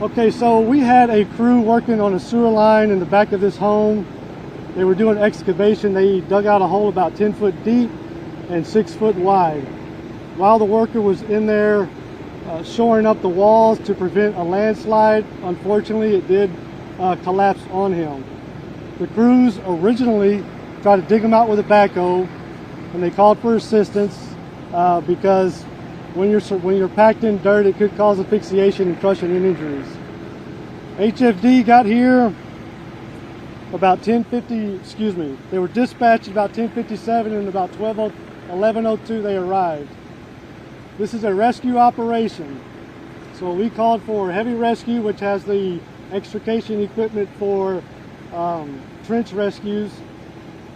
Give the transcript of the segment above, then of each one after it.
Okay, so we had a crew working on a sewer line in the back of this home. They were doing excavation. They dug out a hole about 10 foot deep and 6 foot wide. While the worker was in there shoring up the walls to prevent a landslide, unfortunately it did collapse on him. The crews originally tried to dig him out with a backhoe, and they called for assistance because when you're packed in dirt, it could cause asphyxiation and crushing and injuries. HFD got here about 10:50, excuse me. They were dispatched about 10:57, and about 11:02 they arrived. This is a rescue operation. So we called for heavy rescue, which has the extrication equipment for trench rescues.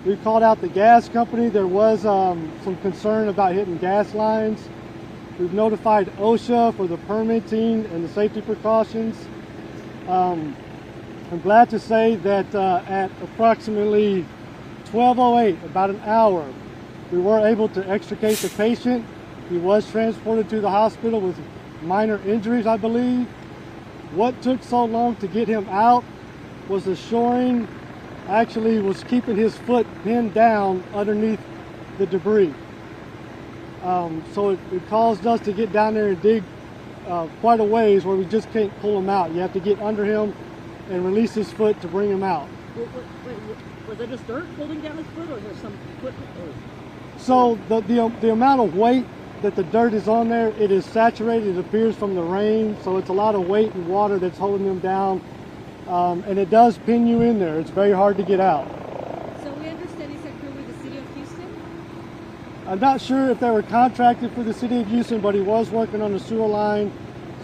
We called out the gas company. There was some concern about hitting gas lines. We've notified OSHA for the permitting and the safety precautions. I'm glad to say that at approximately 12:08, about an hour, we were able to extricate the patient. He was transported to the hospital with minor injuries, I believe. What took so long to get him out was the shoring actually was keeping his foot pinned down underneath the debris. So it caused us to get down there and dig quite a ways where we just can't pull him out. You have to get under him and release his foot to bring him out. Was there just dirt holding down his foot, or was there some equipment? So the amount of weight that the dirt is on there, it is saturated. It appears from the rain, so it's a lot of weight and water that's holding him down, and it does pin you in there. It's very hard to get out. So we understand he's a crew with the City of Houston? I'm not sure if they were contracted for the City of Houston, but he was working on the sewer line,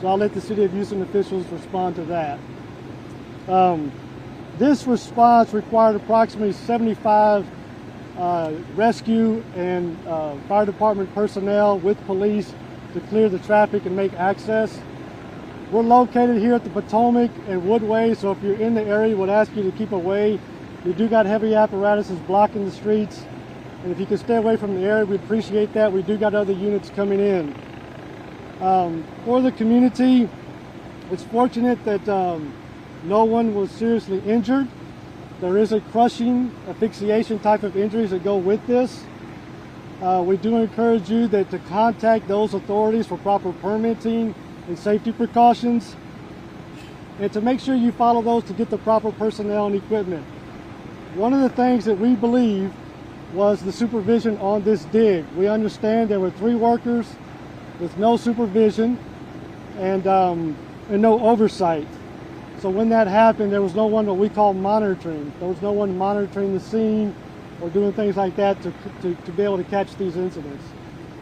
so I'll let the City of Houston officials respond to that. This response required approximately 75 rescue and fire department personnel with police to clear the traffic and make access. We're located here at the Potomac and Woodway, so if you're in the area, we would ask you to keep away. We do got heavy apparatuses blocking the streets, and if you could stay away from the area, we'd appreciate that. We do got other units coming in. For the community, it's fortunate that no one was seriously injured. There is a crushing, asphyxiation type of injuries that go with this. We do encourage you to contact those authorities for proper permitting and safety precautions, and to make sure you follow those to get the proper personnel and equipment. One of the things that we believe was the supervision on this dig. We understand there were 3 workers with no supervision and no oversight. So when that happened, there was no one that we call monitoring. There was no one monitoring the scene or doing things like that to be able to catch these incidents.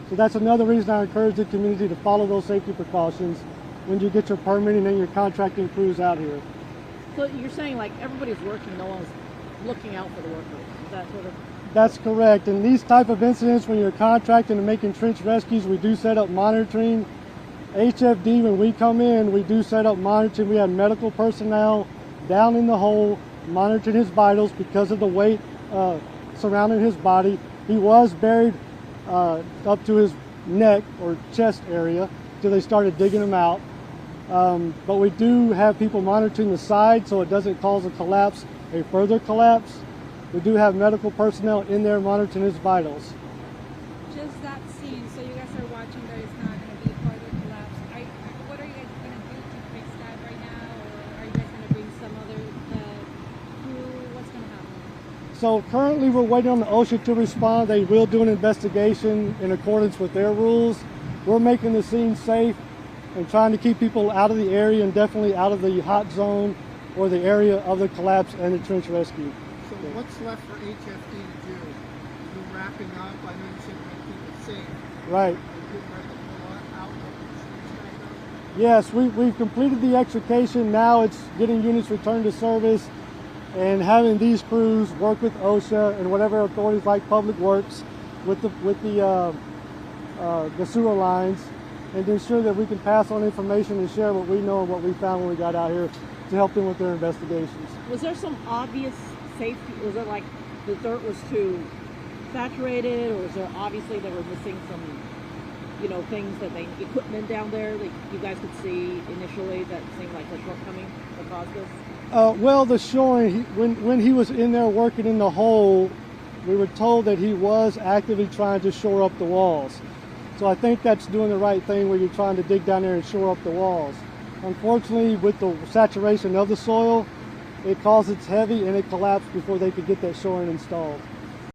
So that's another reason I encourage the community to follow those safety precautions when you get your permitting and your contracting crews out here. So you're saying like everybody's working, no one's looking out for the workers. Is that sort of? That's correct. In these type of incidents, when you're contracting and making trench rescues, we do set up monitoring. HFD, when we come in, we do set up monitoring. We have medical personnel down in the hole monitoring his vitals because of the weight surrounding his body. He was buried up to his neck or chest area till they started digging him out. But we do have people monitoring the side so it doesn't cause a collapse, a further collapse. We do have medical personnel in there monitoring his vitals. Just that scene, so you guys are watching there is not going to be further collapse. What are you guys going to do to fix that right now? Or are you guys going to bring some other crew? What's going to happen? So currently we're waiting on the OSHA to respond. They will do an investigation in accordance with their rules. We're making the scene safe and trying to keep people out of the area and definitely out of the hot zone or the area of the collapse and the trench rescue. So what's left for HFD to do? You're wrapping up. I know you said you're keep it safe. Right. Are you getting ready to pull out of the streets right now? Yes, we've completed the extrication. Now it's getting units returned to service and having these crews work with OSHA and whatever authorities like Public Works with the sewer lines, and to ensure that we can pass on information and share what we know and what we found when we got out here to help them with their investigations. Was there some obvious safety? Was it like the dirt was too saturated, or was there obviously they were missing some you know, things that they equipment down there that you guys could see initially that seemed like a shortcoming that caused this? Well, the shoring, when he was in there working in the hole, we were told that he was actively trying to shore up the walls. So I think that's doing the right thing where you're trying to dig down there and shore up the walls. Unfortunately, with the saturation of the soil, it caused it's heavy and it collapsed before they could get that shoring installed.